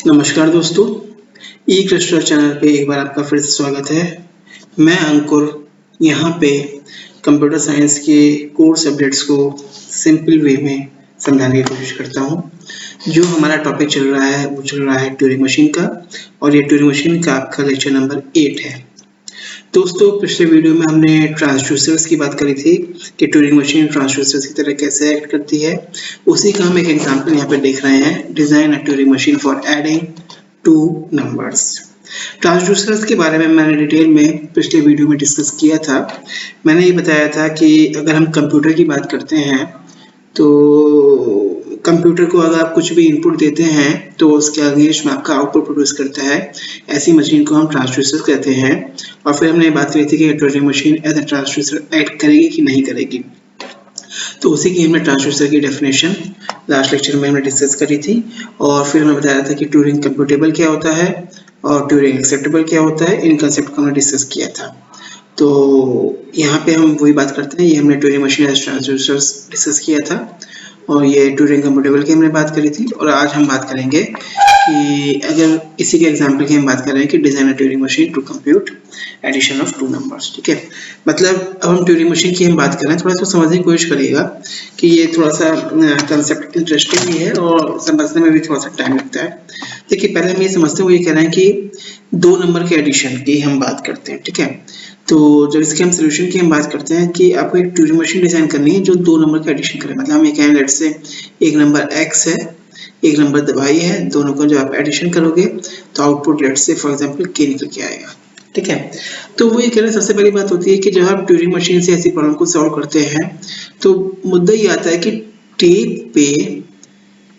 नमस्कार दोस्तों, ई cluster channel पे एक बार आपका फिर से स्वागत है। मैं अंकुर यहाँ पे कंप्यूटर साइंस के कोर्स अपडेट्स को सिंपल वे में समझाने की कोशिश करता हूँ। जो हमारा टॉपिक चल रहा है वो चल रहा है ट्यूरिंग मशीन का, और ये ट्यूरिंग मशीन का आपका लेक्चर नंबर 8 है। दोस्तों, पिछले वीडियो में हमने ट्रांसड्यूसर्स की बात करी थी कि ट्यूरिंग मशीन ट्रांसड्यूसर्स की तरह कैसे एक्ट करती है। उसी का हम एक एग्जांपल यहाँ पे देख रहे हैं, design a Turing machine for adding two numbers. Transducers के बारे में मैंने डिटेल में पिछले वीडियो में डिस्कस किया था। मैंने ये बताया था कि अगर हम कंप्यूटर की बात करते हैं तो कंप्यूटर को अगर आप कुछ भी इनपुट देते हैं तो उसके अगेंस्ट में आपका आउटपुट प्रोड्यूस करता है। ऐसी मशीन को हम ट्रांसड्यूसर कहते हैं। और फिर हमने बात करी थी कि Turing machine as a transducer act करेगी कि नहीं करेगी। तो उसी की हमने ट्रांसड्यूसर की डेफिनेशन लास्ट लेक्चर में हमने डिस्कस करी थी। और फिर हमने बताया था कि ट्यूरिंग कंप्यूटेबल क्या होता है और ट्यूरिंग एक्सेप्टेबल क्या होता है। इन कंसेप्ट को हमने डिस्कस किया था। तो यहाँ पे हम वही बात करते हैं। ये हमने Turing machine as transducers discuss किया था और ये ट्यूरिंग कंप्यूटेबल की हमने बात करी थी। और आज हम बात करेंगे कि अगर इसी के एग्जांपल की हम बात कर रहे हैं कि design a Turing machine to compute addition of two numbers. ठीक है, मतलब अब हम ट्यूरिंग मशीन की हम बात कर रहे हैं। थोड़ा सा समझने की कोशिश करिएगा कि ये थोड़ा सा कंसेप्ट इंटरेस्टिंग भी है और समझने में भी थोड़ा सा टाइम लगता है। देखिए, पहले हम ये समझते हैं, वो ये कह रहे हैं कि दो नंबर के एडिशन की हम बात करते हैं। ठीक है, तो जब इसके हम सोल्यूशन की हम बात करते हैं कि आपको एक ट्यूरिंग मशीन डिजाइन करनी है जो दो नंबर का एडिशन करे। मतलब हम ये कहें लेट्स से एक नंबर x है, एक नंबर y है, दोनों का जो आप एडिशन करोगे तो output let's say for example k निकल के आएगा। ठीक है, तो वो ये कह रहे हैं, सबसे पहली बात होती है कि जब आप ट्यूरिंग मशीन से ऐसी प्रॉब्लम को सॉल्व करते हैं तो मुद्दा ये आता है कि टेप पे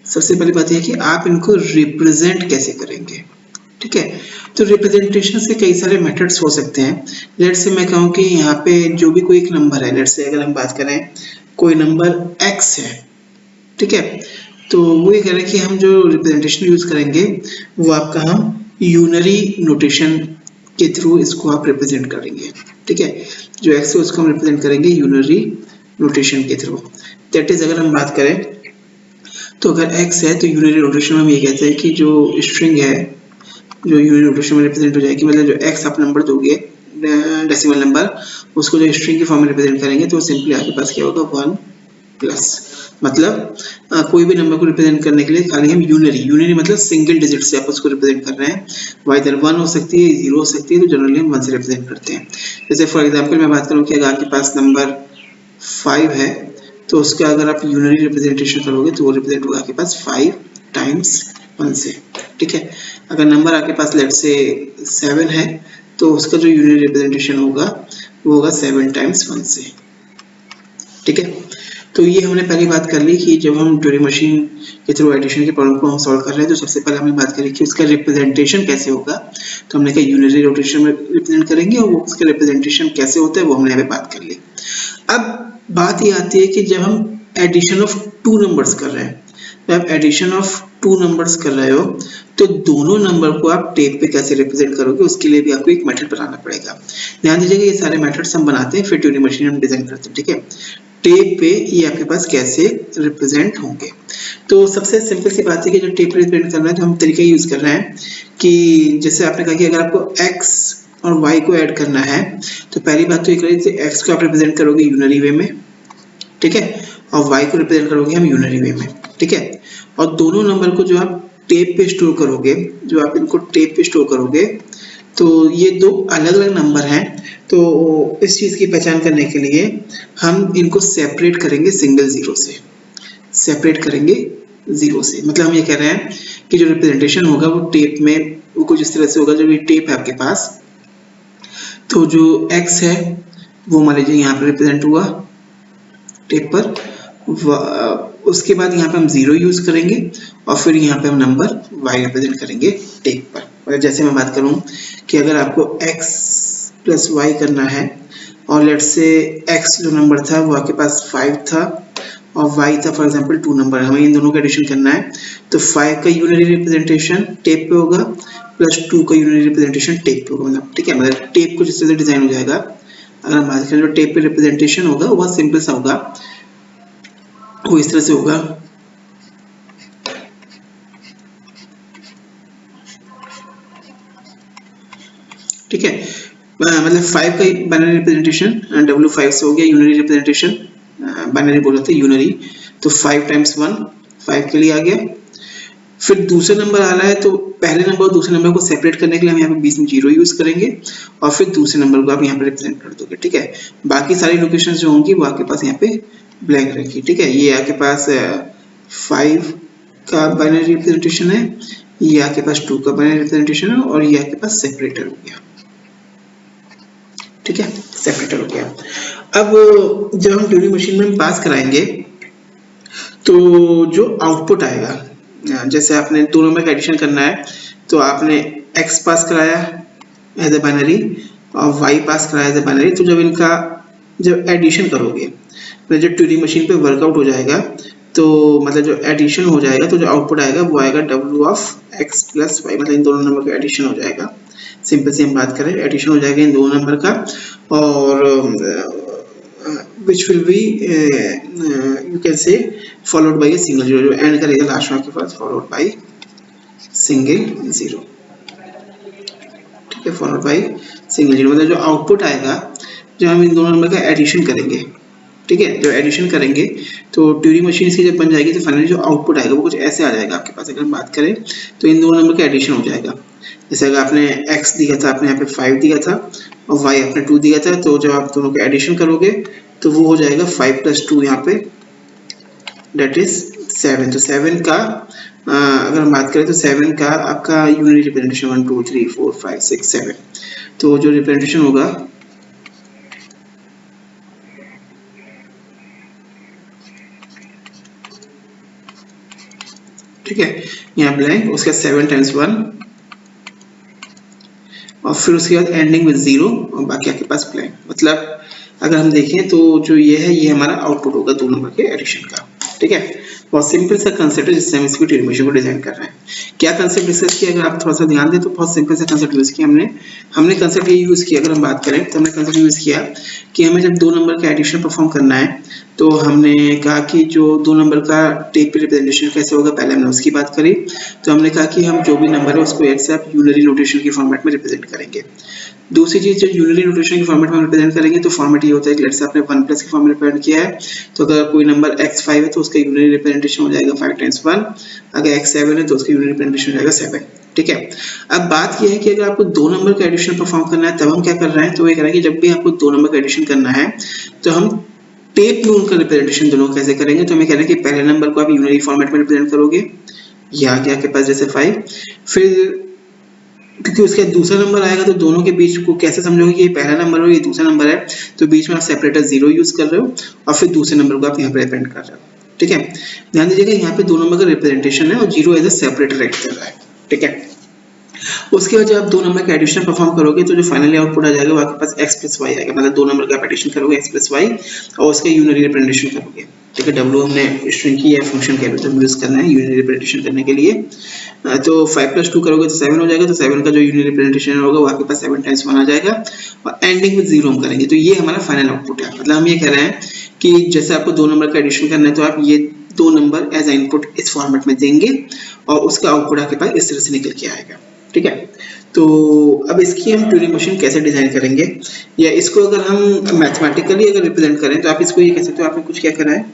सबसे पहली बात यह कि आप इनको रिप्रेजेंट कैसे करेंगे। ठीक है, तो रिप्रेजेंटेशन से कई सारे मेथड्स हो सकते हैं। लेट्स से मैं कहूँ कि यहाँ पे जो भी कोई एक नंबर है, लेट्स से अगर हम बात करें कोई नंबर x है। ठीक है, तो वो ये कह रहे हैं कि हम जो रिप्रेजेंटेशन यूज करेंगे वो आपका हम यूनरी नोटेशन के थ्रू इसको आप रिप्रेजेंट करेंगे। ठीक है, जो x है उसको हम रिप्रेजेंट करेंगे यूनरी नोटेशन के थ्रू। दैट इज, अगर हम बात करें तो अगर x है तो यूनरी नोटेशन में हम ये कहते हैं कि जो स्ट्रिंग है जो यूनिट नोटेशन में रिप्रेजेंट हो जाएगी, मतलब जो x आप नंबर दोगे डेसिमल नंबर, उसको जो स्ट्रिंग की फॉर्म में रिप्रेजेंट करेंगे तो सिंपली आपके पास क्या होगा 1 प्लस। मतलब कोई भी नंबर को रिप्रेजेंट करने के लिए खाली हम यूनरी मतलब सिंगल डिजिट से आप उसको रिप्रेजेंट कर रहे हैं। वो इधर 1 हो सकती है, 0 हो सकती है, तो जनरली हम 1 से रिप्रेजेंट करते हैं। जैसे फॉर एग्जांपल मैं बात करूं कि अगर आपके पास नंबर 5 है तो उसका अगर आप यूनरी रिप्रेजेंटेशन करोगे तो वो रिप्रेजेंट होगा आपके पास 5 टाइम्स 1 से। ठीक है, अगर नंबर आपके पास लेट से 7 है तो उसका जो यूनिट रिप्रेजेंटेशन होगा वो होगा 7 टाइम्स 1 से। ठीक है, तो ये हमने पहली बात कर ली कि जब हम ट्यूरिंग मशीन के थ्रू एडिशन की प्रॉब्लम को हम सॉल्व कर रहे हैं तो सबसे पहले हमने बात करी कि उसका रिप्रेजेंटेशन कैसे होगा। तो हमने कहा यूनिटरी रोटेशन में रिप्रेजेंट करेंगे और वो उसका रिप्रेजेंटेशन कैसे होता है वो हमने यहाँ पे बात कर ली। अब बात ये आती है कि जब हम एडिशन ऑफ टू नंबर्स कर रहे हैं, जब आप एडिशन ऑफ टू नंबर्स कर रहे हो तो दोनों नंबर को आप टेप पे कैसे रिप्रेजेंट करोगे, उसके लिए भी आपको एक मेथड बनाना पड़ेगा। ध्यान दीजिएगा, ये सारे मेथड्स हम बनाते हैं फिर ट्यूरिंग मशीन हम डिजाइन करते हैं। ठीक है, टेप पे ये आपके पास कैसे रिप्रेजेंट होंगे। तो सबसे सिंपल सी बात है कि जो टेप रिप्रेजेंट करना है तो हम तरीका यूज कर रहे हैं कि जैसे आपने कहा कि अगर आपको x और y को ऐड करना है तो पहली बात तो ये करिए, x को आप रिप्रेजेंट करोगे यूनरी वे में। ठीक है, और y को रिप्रेजेंट करोगे हम यूनरी वे में। ठीक है, और दोनों नंबर को जो आप टेप पे स्टोर करोगे, जो आप इनको टेप पे स्टोर करोगे, तो ये दो अलग अलग नंबर हैं। तो इस चीज की पहचान करने के लिए हम इनको सेपरेट करेंगे सिंगल जीरो से, सेपरेट करेंगे जीरो से। मतलब हम ये कह रहे हैं कि जो रिप्रेजेंटेशन होगा वो टेप में वो कुछ इस तरह से होगा। जब ये टेप है आपके पास तो जो x है वो मान लीजिए यहाँ पर रिप्रेजेंट हुआ टेप पर, उसके बाद यहाँ पे हम जीरो यूज करेंगे और फिर यहाँ पे हम नंबर y रिप्रेजेंट करेंगे टेप पर। मतलब जैसे मैं बात करूँ कि अगर आपको x प्लस y करना है और लेट्स से x जो नंबर था वो आपके पास 5 था और y था फॉर एग्जांपल 2 नंबर, हमें इन दोनों का एडिशन करना है तो 5 का यूनिटरी रिप्रेजेंटेशन टेप पे होगा प्लस 2 का यूनिटरी रिप्रेजेंटेशन टेप पे होगा। ठीक है, मतलब टेप कुछ इस तरह से डिजाइन हो जाएगा। अगर हम बात करें जो टेप पे रिप्रेजेंटेशन होगा वो बहुत सिंपल सा होगा, वो इस तरह से होगा। ठीक है। मतलब 5 का बाइनरी रिप्रेजेंटेशन W5 से हो गया यूनरी रिप्रेजेंटेशन, बाइनरी बोल रहे थे यूनरी, तो 5 टाइम्स 1 5 के लिए आ गया। फिर दूसरा नंबर आ रहा है तो पहले नंबर और दूसरे नंबर को सेपरेट करने के लिए हम यहाँ पे बीच में 0 यूज करेंगे और फिर दूसरे नंबर को आप यहाँ पे रिप्रेजेंट कर दोगे, ठीक है। बाकी सारी लोकेशन जो होंगी वो आपके पास यहाँ पे ब्लैंक रखी, ठीक है। ये आपके पास 5 का बाइनरी रिप्रेजेंटेशन है, ये आपके पास 2 का बाइनरी रिप्रेजेंटेशन है और ये आपके पास सेपरेटर हो गया, ठीक है, सेपरेटर हो गया। अब जब हम ट्यूरिंग मशीन में पास कराएंगे तो जो आउटपुट आएगा, जैसे आपने दो नंबर का एडिशन करना है तो आपने x पास कराया एज ए बाइनरी और y पास कराया एज ए बाइनरी, तो जब इनका जब एडिशन करोगे तो जब ट्यूरिंग मशीन पे वर्कआउट हो जाएगा तो मतलब जो एडिशन हो जाएगा तो जो आउटपुट आएगा वो आएगा W of x plus y, मतलब इन दोनों नंबर का एडिशन हो जाएगा। सिंपल सी हम बात करें, एडिशन हो जाएगा इन दोनों नंबर का और which will be you can say followed by a single zero, जो एंड करेगा लास्ट में आपके पास followed by single zero, ठीक है, followed by single zero। मतलब जो आउटपुट आएगा जब हम इन दोनों नंबर का एडिशन करेंगे, ठीक है, जब एडिशन करेंगे तो ट्यूरिंग मशीन इसकी जब बन जाएगी तो फाइनली जो आउटपुट आएगा वो कुछ ऐसे आ जाएगा आपके पास। अगर हम बात करें तो इन दोनों नंबर का एडिशन हो जाएगा, जैसे अगर आपने x दिया था, आपने यहाँ पे 5 दिया था और y आपने 2 दिया था, तो जब आप दोनों का एडिशन करोगे तो वो हो जाएगा 5 + 2 यहाँ पे डेट इज 7। तो 7 का अगर हम बात करें तो 7 का आपका यूनिट रिप्रेजेंटेशन 1 2 3 4 5 6 7, तो जो रिप्रेजेंटेशन होगा ठीक है, यहाँ ब्लैंक, उसके 7 टाइम्स 1 और फिर उसके बाद एंडिंग विद 0 और बाकी आपके पास ब्लैंक। मतलब अगर हम देखें तो जो ये है ये हमारा आउटपुट होगा दो नंबर के एडिशन का, ठीक है। बहुत सिंपल सा कंसेप्ट है जिससे हम इसकी ट्यूरिंग मशीन को डिजाइन कर रहे हैं। क्या कंसेप्ट डिस्कस किया, अगर आप थोड़ा सा ध्यान दें तो बहुत सिंपल सा कंसेप्ट यूज किया हमने कंसेप्ट ये यूज किया, अगर हम बात करें तो हमने कंसेप्ट यूज किया कि हमें जब दो नंबर का एडिशन परफॉर्म करना है तो हमने कहा कि जो दो नंबर का टेप पे रिप्रेजेंटेशन कैसे होगा, पहले हमने उसकी बात करी। तो हमने कहा कि हम जो भी नंबर है उसको एक साथ यूनरी नोटेशन के फॉर्मेट में रिप्रेजेंट करेंगे। दूसरी चीज जो यूनरी नोटेशन के फॉर्मेट में रिप्रेजेंट करेंगे तो फॉर्मेट ये होता है कि लेट्स से आपने 1 प्लस के फॉर्म में रिप्रेजेंट किया है तो अगर कोई नंबर x5 है तो उसका यूनरी रिप्रेजेंटेशन हो जाएगा 5 टाइम्स 1, अगर x7 है तो उसका यूनरी रिप्रेजेंटेशन हो जाएगा 7, ठीक है। अब बात यह है कि अगर आपको दो नंबर का एडिशन परफॉर्म करना है तब हम क्या कर रहे हैं, तो ये कह रहे हैं कि जब भी आपको दो नंबर का एडिशन करना है तो हम टेप में उनका रिप्रेजेंटेशन दोनों कैसे करेंगे, तो हमें कह रहे हैं कि पहले नंबर को आप यूनरी फॉर्मेट में रिप्रेजेंट करोगे, ये आ गया आपके पास जैसे 5, फिर क्योंकि उसके दूसरा नंबर आएगा तो दोनों के बीच को कैसे समझोगे कि ये पहला नंबर है ये दूसरा नंबर है, तो बीच में आप सेपरेटर 0 यूज कर रहे हो और फिर दूसरे नंबर को आप यहाँ पे रिप्रेजेंट कर रहे हो, ठीक है। ध्यान दीजिएगा यहाँ पे दो नंबर का रिप्रेजेंटेशन है और 0 एज ए सेपरेटर एक्ट कर रहा है, ठीक है। उसके बाद जब आप दो नंबर का एडिशन परफॉर्म करोगे तो जो फाइनली आउटपुट आ जाएगा वो आपके पास x प्लस वाई आएगा, मतलब दो नंबर का आप एडिशन करोगे x प्लस वाई और उसका यूनरी रिप्रेजेंटेशन करोगे, ठीक है। W हमने स्ट्रिंग की है, फंक्शन कैपिटल यूज करना है यूनरी रिप्रेजेंटेशन करने के लिए। तो 5 + 2 करोगे तो 7 हो जाएगा, तो 7 का जो यूनरी रिप्रेजेंटेशन होगा वो आपके पास 7 टाइम्स 1 आ जाएगा और एंडिंग विद 0 हम करेंगे, तो ये हमारा फाइनल आउटपुट है। मतलब हम ये कह रहे हैं कि जैसे आपको दो नंबर का एडिशन करना है तो आप ये दो नंबर एज इनपुट इस फॉर्मेट में देंगे और उसका आउटपुट आपके पास इस तरह से निकल के आएगा, ठीक है। तो अब इसकी हम ट्यूरिंग मशीन कैसे डिजाइन करेंगे, या इसको अगर हम मैथमेटिकली अगर रिप्रेजेंट करें तो आप इसको ये कह सकते हो, आपने कुछ क्या करा है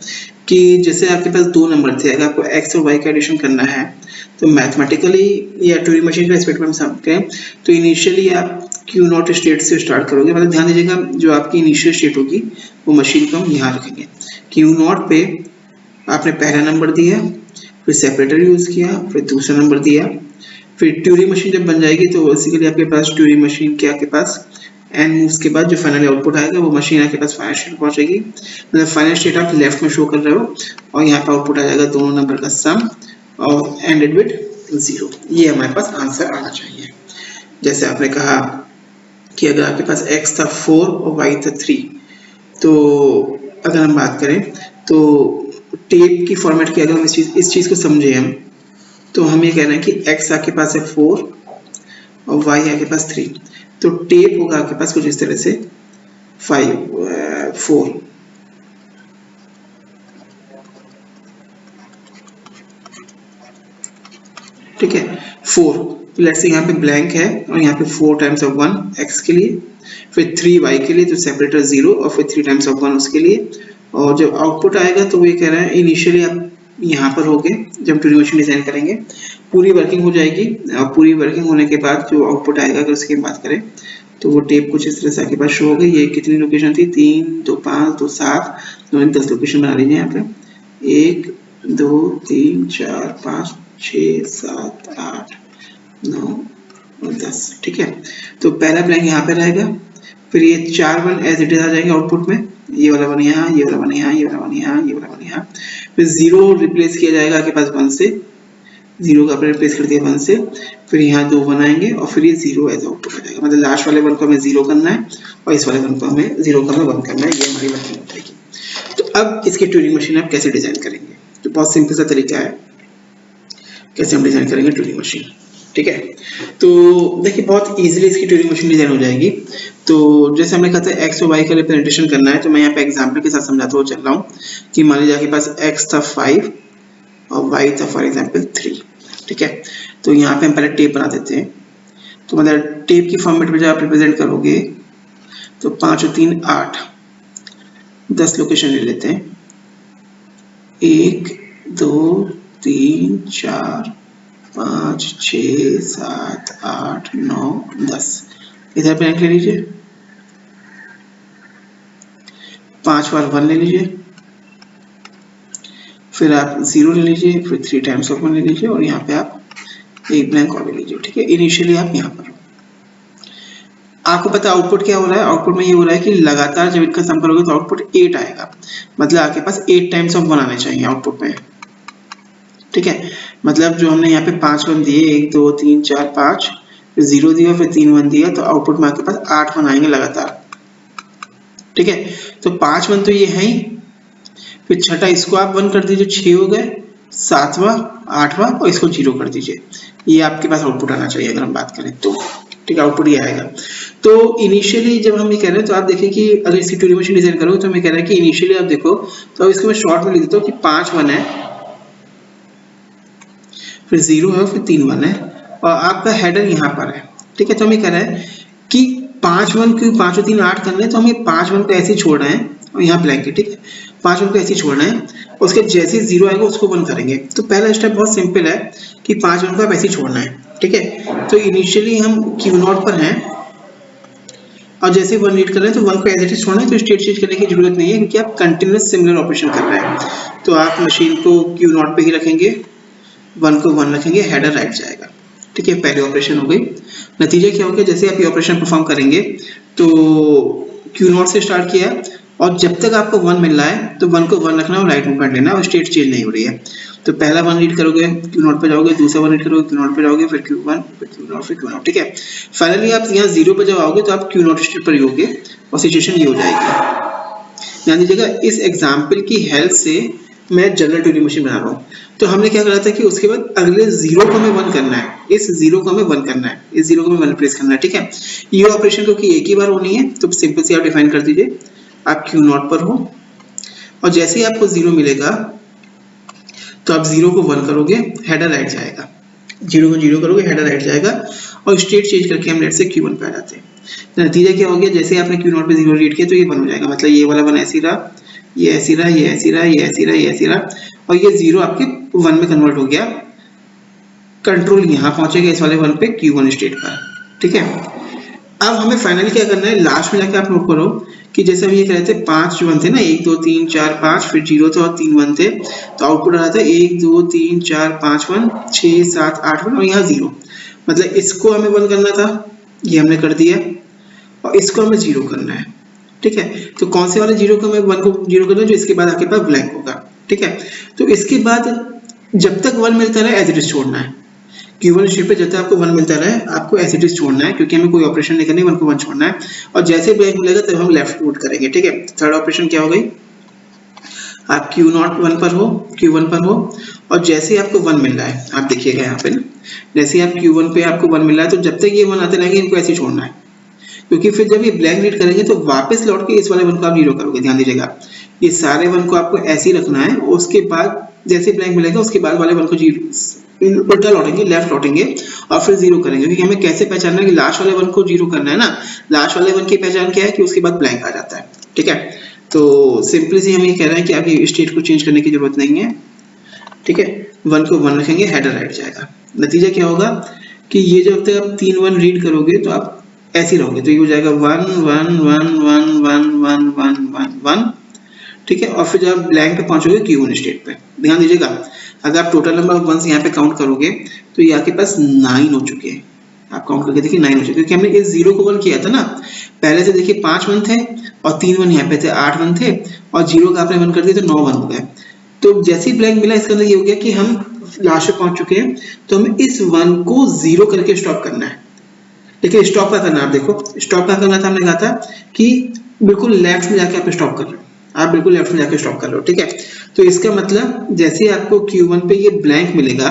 कि जैसे आपके पास दो नंबर थे, अगर आपको x और y का एडिशन करना है तो मैथमेटिकली या ट्यूरिंग मशीन का एस्पेक्ट में हम समझते हैं तो इनिशियली आप Q0 स्टेट से स्टार्ट करोगे। मतलब ध्यान दीजिएगा जो आपकी इनिशियल स्टेट होगी वो मशीन को हम यहाँ रखेंगे, Q0 पे आपने पहला नंबर दिया, फिर सेपरेटर यूज किया, फिर दूसरा नंबर दिया, फिर ट्यूरिंग मशीन जब बन जाएगी तो बेसिकली आपके पास ट्यूरिंग मशीन के आपके पास एन मूव्स के बाद जो फाइनल आउटपुट आएगा वो मशीन आपके पास फाइनल स्टेट पहुंचेगी। मतलब फाइनल स्टेट आप लेफ्ट में शो कर रहे हो और यहाँ पे आउटपुट आ जाएगा दोनों नंबर का सम और एंडेड विद 0। ये हमारे पास आंसर आना चाहिए। जैसे आपने कहा कि अगर आपके पास x था 4 और y था 3, तो अगर हम बात करें तो टेप की फॉर्मेट की अगर हम इस चीज को समझे हम, तो हम ये कह रहे हैं कि x आपके पास है 4 और y आपके पास 3, तो टेप होगा आपके पास कुछ इस तरह से 4, ठीक है 4। तो लेट्स से यहाँ पे ब्लैंक है और यहाँ पे 4 टाइम्स ऑफ 1 x के लिए, फिर 3 y के लिए, तो सेपरेटर 0 और फिर 3 टाइम्स ऑफ 1 उसके लिए। और जब आउटपुट आएगा तो वो ये कह रहा है इनिशियली आप यहाँ पर होगे जब ट्यूरिंग मशीन डिजाइन करेंगे, पूरी वर्किंग हो जाएगी और पूरी वर्किंग होने के बाद जो आउटपुट आएगा अगर उसकी बात करें तो वो टेप कुछ इस तरह से आपके पास शो हो गई। ये कितनी लोकेशन थी, 3 2 5 2 7 2 10 लोकेशन बना लीजिए यहाँ पे, 1 2 3 4 5 6 7 8 9 और 10। ठीक है, तो पहला ब्लैंक यहाँ पे रहेगा, फिर ये 4 1 एज इट इज आ जाएंगे आउटपुट में, ये वाला 1 यहाँ, ये वाला 1 यहाँ, ये वाला 1 यहाँ, ये वाला 1 यहाँ, फिर 0 रिप्लेस किया जाएगा आपके पास 1 से, 0 का आपने रिप्लेस कर दिया 1 से, फिर यहाँ 2 1 आएंगे और फिर ये 0 एज आउटपुट हो जाएगा। मतलब लास्ट वाले 1 को हमें 0 करना है और इस वाले 1 को हमें 0 का हमें 1 करना है, ये हमारी वर्किंग हो जाएगी। तो अब इसकी ट्यूरिंग मशीन आप कैसे डिजाइन करेंगे, तो बहुत सिंपल सा तरीका है कैसे हम डिजाइन करेंगे ट्यूरिंग मशीन। ठीक है, तो देखिए बहुत इजीली इसकी ट्यूरिंग मशीन डिजाइन हो जाएगी। तो जैसे हमने कहा था एक्स और वाई का रिप्रेजेंटेशन करना है, तो मैं यहाँ पे एग्जांपल के साथ समझाता हुआ चल रहा हूँ कि मान लीजिए आपके पास एक्स था 5 और वाई था फॉर एग्जांपल 3। ठीक है, तो यहाँ पे हम पहले टेप बना देते हैं। तो मतलब टेप की फॉर्मेट में जब आप रिप्रेजेंट करोगे तो 5 और 3 8 10 लोकेशन ले लेते हैं, 1 2 3 4 5 6 7 8 9 10। इधर ब्लैंक ले लीजिए, 5 बार 1 ले लीजिए, फिर आप 0 ले लीजिए, फिर 3 टाइम्स ऑफ 1 ले लीजिए और यहाँ पे आप एक ब्लैंक और ले लीजिए। ठीक है, इनिशियली आप यहाँ पर, आपको पता आउटपुट क्या हो रहा है, आउटपुट में ये हो रहा है कि लगातार जब इनका सम करोगे तो आउटपुट 8 आएगा, मतलब आपके पास 8 टाइम्स ऑफ 1 आने चाहिए आउटपुट में। ठीक है, मतलब जो हमने यहाँ पे 5 1 दिए, 1 2 3 4 5, फिर 0 दिया, फिर 3 1 दिया, तो आउटपुट में आपके पास 8 1 आएंगे लगातार। ठीक है, तो 5 1 तो ये है ही, फिर छठा इसको आप 1 कर दीजिए, 6 हो गए, 7वां 8वां और इसको 0 कर दीजिए, ये आपके पास आउटपुट आना चाहिए अगर हम बात करें तो। ठीक है, आउटपुट ये आएगा। तो इनिशियली जब हम ये कह रहे हैं तो आप देखिए कि अगर इसकी ट्यूरिंग मशीन डिजाइन करोगे तो मैं कह रहा है कि इनिशियली आप देखो, तो अब इसको मैं शॉर्ट में लिख देता हूँ कि 5 1 है, फिर 0 है, फिर 3 1 है और आपका हेडर यहाँ पर है। ठीक है, तो हमें कह रहा है कि 5 1 क्यों 5 और 3 8 करना है, तो हमें 5 1 को ऐसे ही छोड़ना है और यहाँ ब्लैंक है। ठीक है, 5 1 को ऐसे ही छोड़ना है, उसके जैसे 0 आएगा उसको 1 करेंगे। तो पहला स्टेप बहुत सिंपल है कि 5 1 को आप ऐसे ही छोड़ना है। ठीक है, तो इनिशियली हम Q0 पर हैं और जैसे 1 रीड कर रहे हैं तो 1 को एज इट इज छोड़ना है, तो स्टेट चेंज करने की जरूरत नहीं है क्योंकि आप कंटिन्यूअस सिमिलर ऑपरेशन कर रहे हैं। तो आप मशीन को Q0 पे ही रखेंगे, 1 को 1 रखेंगे, हेडर राइट जाएगा। ठीक है, पहली ऑपरेशन हो गई। नतीजा क्या हो गया, जैसे आप ये ऑपरेशन परफॉर्म करेंगे तो Q0 से स्टार्ट किया और जब तक आपको 1 मिल रहा है तो 1 को 1 रखना और राइट मूवमेंट लेना और स्टेट चेंज नहीं हो रही है। तो पहला 1 रीड करोगे Q0 पे जाओगे, दूसरा 1 रीड करोगे Q0 पे जाओगे, फिर Q1 फिर Q0 फिर Q0। ठीक है, फाइनली आप यहाँ 0 पे जब आओगे तो आप Q0 स्टेट पर ही होगे और सिचुएशन ये हो जाएगी। ध्यान दीजिएगा, इस एग्जाम्पल की हेल्प से मैं जनरल ट्यूरिंग मशीन बना रहा हूँ। तो हमने क्या करा था कि उसके बाद अगले 0 को हमें 1 करना है, इस 0 को हमें 1 करना है, इस 0 को हमें 1 रिप्लेस करना है। ठीक है, ये ऑपरेशन क्योंकि एक ही बार होनी है तो सिंपल से आप डिफाइन कर दीजिए, आप Q0 पर हो और जैसे ही आपको 0 मिलेगा तो आप 0 को 1 करोगे, हेडर राइट जाएगा, 0 को 0 करोगे, हेडर राइट जाएगा और स्टेट चेंज करके हम लेट से Q1 पे आ जाते हैं। तो नतीजा क्या हो गया, जैसे आपने Q0 पे 0 रीड किया तो ये 1 हो जाएगा, मतलब ये वाला 1 ऐसे रहा, ये ऐसे रहा, ये ऐसे रहा, ये ऐसे रहा, ये ऐसे रहा और ये 0 आपके 1 में कन्वर्ट हो गया। कंट्रोल यहाँ पहुंचेगा इस वाले 1 पे Q1 स्टेट पर। ठीक है, अब हमें फाइनली क्या करना है, लास्ट में जाके आप नोट करो कि जैसे हम ये कह रहे थे 5 1 थे ना, 1 2 3 4 5, फिर 0 थे और 3 1 थे, तो आउटपुट आ रहा था 1 2 3 4 5 1 6 7 8 1 और यहाँ 0, मतलब इसको हमें 1 करना था, ये हमने कर दिया और इसको हमें 0 करना है। ठीक है, तो कौन से वाले 0 को हमें 1 को 0 करना है, जो इसके बाद आपके पास ब्लैंक होगा। ठीक है, तो इसके बाद जब तक 1 मिलता रहे एज इट इज छोड़ना है, Q1 स्टेट पे जब तक आपको 1 मिलता रहे आपको एज इट इज छोड़ना है क्योंकि हमें कोई ऑपरेशन नहीं करनी, 1 को 1 छोड़ना है और जैसे ब्लैंक मिलेगा तब हम लेफ्ट मूव करेंगे। ठीक है, थर्ड ऑपरेशन क्या हो गई, आप Q0 1 पर हो, Q1 पर हो और जैसे ही आपको 1 मिल रहा है, आप देखिएगा यहाँ पे ना, जैसे आप Q1 पे आपको 1 मिल रहा है तो जब तक ये 1 आते रहेंगे इनको ऐसे ही छोड़ना है क्योंकि फिर जब ये ब्लैंक रीड करेंगे तो वापस लौट के इस वाले 1 को आप 0 करोगे। ध्यान दीजिएगा, ये सारे 1 को आपको ऐसे ही रखना है, उसके बाद जैसे ब्लैंक मिलेगा उसके बाद वाले 1 को उल्टा लौटेंगे, लेफ्ट लौटेंगे और फिर जीरो करेंगे, क्योंकि हमें कैसे पहचानना है कि लास्ट वाले वन को जीरो करना है ना। लास्ट वाले वन की पहचान क्या है कि उसके बाद ब्लैंक आ जाता है, ठीक है। तो सिंपली सी हम ये कह रहे हैं कि आपकी स्टेट को चेंज करने की जरूरत नहीं है, ठीक है। वन को वन रखेंगे, हेडर राइट जाएगा। नतीजा क्या होगा कि ये जब तक आप 3 1 रीड करोगे तो आप ऐसे ही रहोगे, तो ये हो जाएगा 1 1 1 1 1 1 1 1 1, ठीक है। और फिर जब आप ब्लैंक पे पहुंचोगे Q1 स्टेट पे, ध्यान दीजिएगा, अगर आप टोटल नंबर ऑफ वंस यहाँ पे काउंट करोगे तो ये आपके पास 9 हो चुके हैं। आप काउंट करके देखिए 9 हो चुके, क्योंकि हमने इस 0 को 1 किया था ना। पहले से देखिए 5 वन थे और 3 वन यहाँ पे थे, 8 वन थे, और 0 का आपने 1 कर दिया तो 9 वन हो गए। तो जैसे ही ब्लैंक मिला इसका मतलब ये हो गया कि हम लास्ट पे पहुंच चुके हैं, तो हमें इस 1 को 0 करके स्टॉप करना है। देखिए स्टॉप क्या करना है, आप देखो स्टॉप क्या करना था, हमने कहा था कि बिल्कुल लेफ्ट में जाके आप स्टॉप कर रहे हो, आप बिल्कुल लेफ्ट में जाके स्टॉप कर रहे हो, ठीक है। तो इसका मतलब जैसे ही आपको Q1 पे ये ब्लैंक मिलेगा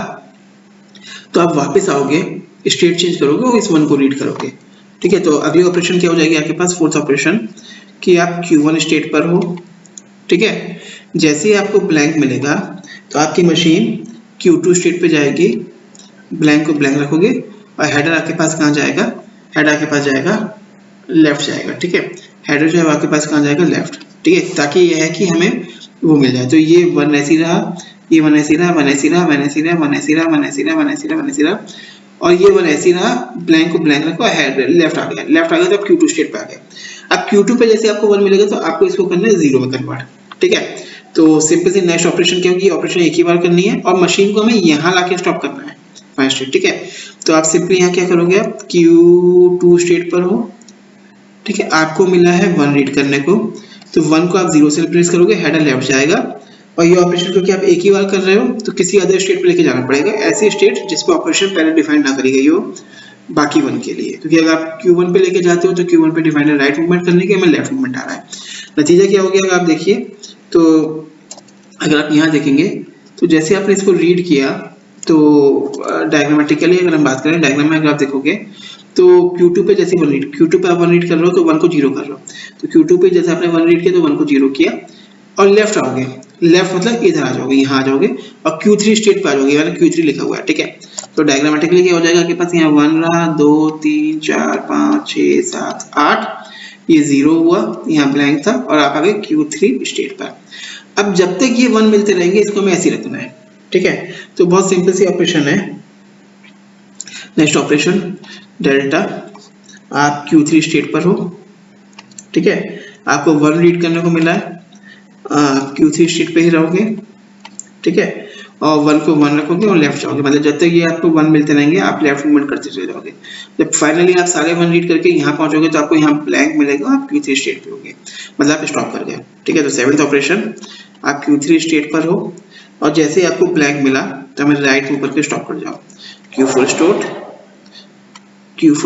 तो आप वापस आओगे, स्टेट चेंज करोगे और इस 1 को रीड करोगे, ठीक है। तो अगली ऑपरेशन क्या हो जाएगी आपके पास, फोर्थ ऑपरेशन, कि आप Q1 स्टेट पर हो, ठीक है। जैसे ही आपको ब्लैंक मिलेगा तो आपकी मशीन Q2 स्टेट पे जाएगी, ब्लैंक को ब्लैंक रखोगे और हेडर आपके पास कहाँ जाएगा, हेडर आपके पास जाएगा लेफ्ट जाएगा, ठीक है। हेडर जो है आपके पास कहाँ जाएगा, लेफ्ट, ठीक है, ताकि यह है कि हमें वो मिल जाए। तो ये 1 ऐसी रहा, ये 1 ऐसी रहा, 1 ऐसी रहा, 1 ऐसी रहा, 1 ऐसी रहा, 1 ऐसी रहा, 1 ऐसी रहा, 1 ऐसी रहा, और ये 1 ऐसी रहा, ब्लैंक को ब्लैंक रखो, हेडर लेफ्ट आ गया, लेफ्ट आ गया तो आप Q2 स्टेट पे आ गए। अब Q2 पे जैसे आपको 1 मिलेगा तो आपको इसको करना है 0 में कन्वर्ट, ठीक है। तो सिंपल सी नेक्स्ट ऑपरेशन क्या होगी, ऑपरेशन एक ही बार करनी है और मशीन को हमें यहाँ लाके स्टॉप करना है 5 स्टेट, ठीक है। तो आप सिंपली यहाँ क्या करोगे, आप Q2 स्टेट पर हो, ठीक है, आपको मिला है 1 रीड करने को, तो 1 को आप 0 से रिप्लेस करोगे, हेडर लेफ्ट जाएगा, और ये ऑपरेशन क्योंकि आप एक ही बार कर रहे हो तो किसी अदर स्टेट पे लेके जाना पड़ेगा, ऐसी स्टेट जिस पे ऑपरेशन पहले डिफाइन ना करी गई हो बाकी 1 के लिए, क्योंकि अगर आप Q1 पे लेके जाते हो तो Q1 पे डिफाइन है राइट मूवमेंट करने के, हमें लेफ्ट मूवमेंट आ रहा है। नतीजा क्या हो गया, अगर आप देखिए तो अगर आप यहाँ देखेंगे तो जैसे आपने इसको रीड किया तो डायग्रामेटिकली अगर हम बात करें, डायग्राम में अगर आप देखोगे तो Q2 पे जैसे Q2 पे आप 1 रीड कर रहे हो तो 1 को 0 कर रहे हो, तो Q2 पे जैसे आपने 1 रीड किया तो 1 को 0 किया और लेफ्ट आओगे, लेफ्ट मतलब इधर आ जाओगे, यहाँ आ जाओगे और Q3 स्टेट पे आ जाओगे, यानी Q3 लिखा हुआ है, ठीक है। तो डायग्रामेटिकली क्या हो जाएगा आपके पास, यहाँ 1 रहा, 2 3 4 5 6 7 8, ये 0 हुआ, यहाँ ब्लैंक था और आप आ गए Q3 स्टेट पर। अब जब तक ये 1 मिलते रहेंगे इसको हमें ऐसे रखना है, ठीक है। तो बहुत सिंपल सी ऑपरेशन है। नेक्स्ट ऑपरेशन डेल्टा, आप Q3 स्टेट पर हो, ठीक है, आपको 1 रीड करने को मिला है, Q3 स्टेट पे ही रहोगे, ठीक है, और 1 को 1 रखोगे और लेफ्ट जाओगे, मतलब जब तक ये आपको 1 मिलते रहेंगे आप लेफ्ट मूवमेंट करते चले जाओगे। जब फाइनली आप सारे 1 रीड करके यहाँ पहुंचोगे तो आपको यहाँ ब्लैंक मिलेगा, आप Q3 स्टेट पे होगे, मतलब आप स्टॉप कर गए, ठीक है। तो सेवंथ ऑपरेशन, आप Q3 स्टेट पर हो और जैसे ही आपको ब्लैंक मिला तो हमें राइट मूव करके स्टॉप कर जाओ, Q4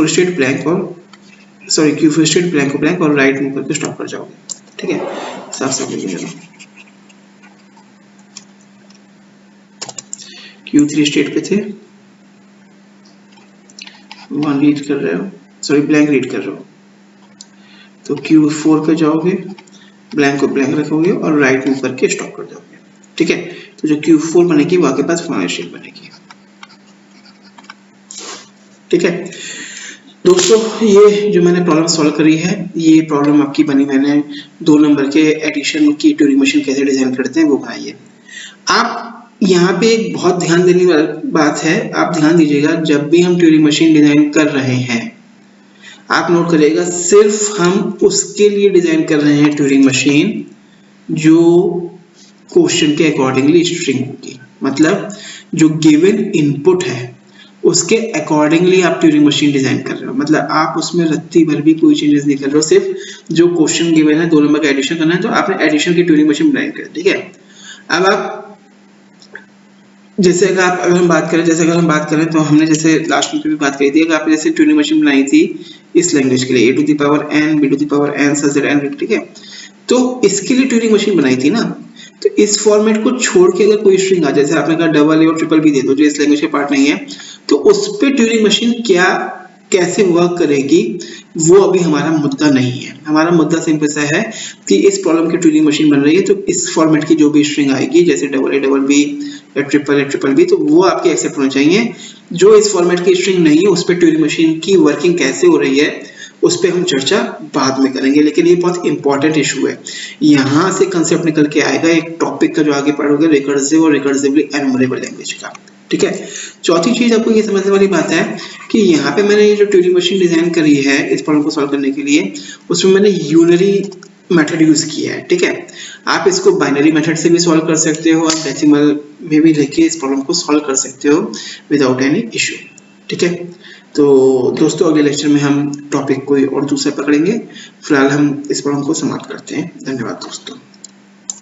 स्टेट ब्लैंक और Q4 स्टेट ब्लैंक को ब्लैंक और राइट मूव करके स्टॉप कर जाओगे, ठीक है। साफ साफ लिखिएगा, Q3 स्टेट पे थे, 1 रीड कर रहे हो, ब्लैंक रीड कर रहे हो, तो Q4 पे जाओगे, ब्लैंक को ब्लैंक रखोगे और राइट मूव करके स्टॉप कर जाओगे, ठीक है। तो जो Q4 बनेगी वो आपके पास फाइनल स्टेट बनेगी, ठीक है। दोस्तों ये जो मैंने प्रॉब्लम सॉल्व करी है, ये प्रॉब्लम आपकी बनी, मैंने 2 नंबर के एडिशन की ट्यूरिंग मशीन कैसे डिजाइन करते हैं वो बनाई है। आप यहाँ पे एक बहुत ध्यान देने वाली बात है, आप ध्यान दीजिएगा, जब भी हम ट्यूरिंग मशीन डिजाइन कर रहे हैं आप नोट करिएगा, सिर्फ हम उसके लिए डिजाइन कर रहे हैं ट्यूरिंग मशीन जो क्वेश्चन के अकॉर्डिंगली स्ट्रिंग होगी, मतलब जो गिवन इनपुट है उसके अकॉर्डिंगली आप ट्यूरिंग मशीन डिजाइन कर रहे हो, मतलब आप उसमें रत्ती भर भी कोई चेंजेस नहीं कर रहे हो, सिर्फ जो क्वेश्चन गिवन है 2 नंबर का एडिशन करना है तो आपने एडिशन की ट्यूरिंग मशीन बनाई है, ठीक है। अब आप जैसे अगर हम बात करें तो हमने जैसे लास्ट में भी बात करी थी, अगर आपने जैसे ट्यूरिंग मशीन बनाई थी इस लैंग्वेज के लिए a to the power n b to the power n such that n, ठीक है, तो इसके लिए ट्यूरिंग मशीन बनाई थी ना, तो इस फॉर्मेट को छोड़ के अगर कोई स्ट्रिंग आ, जैसे आपने कहा डबल ए और ट्रिपल बी दे दो जो इस लैंग्वेज के पार्ट नहीं है, तो उस पे ट्यूरिंग मशीन कैसे वर्क करेगी वो अभी हमारा मुद्दा नहीं है। हमारा मुद्दा सिंपल सा है कि इस प्रॉब्लम की ट्यूरिंग मशीन बन रही है तो इस फॉर्मेट की जो भी स्ट्रिंग आएगी, जैसे डबल ए डबल बी या ट्रिपल बी, तो वो आपके एक्सेप्ट होने चाहिए। जो इस फॉर्मेट की स्ट्रिंग नहीं है उस पर ट्यूरिंग मशीन की वर्किंग कैसे हो रही है उस पर हम चर्चा बाद में करेंगे, लेकिन ये बहुत इंपॉर्टेंट इशू है। यहाँ से कंसेप्ट निकल के आएगा एक टॉपिक का जो आगे पढ़ोगे, रिकर्सिव और रिकर्सिवली एनुमरेबल लैंग्वेज का। ठीक है, चौथी चीज आपको ये समझने वाली बात है कि यहाँ पे मैंने ये जो ट्यूरिंग मशीन डिजाइन करी है इस प्रॉब्लम को सॉल्व करने के लिए, उसमें मैंने यूनरी मेथड यूज किया है। ठीक है, आप इसको बाइनरी मेथड से भी सॉल्व कर सकते हो, आप डेसिमल में भी लेके इस प्रॉब्लम को सॉल्व कर सकते हो विदाउट एनी इशू। ठीक है, तो दोस्तों अगले लेक्चर में हम टॉपिक कोई और दूसरा पकड़ेंगे। फिलहाल हम इस प्रॉब्लम को समाप्त करते हैं। धन्यवाद दोस्तों।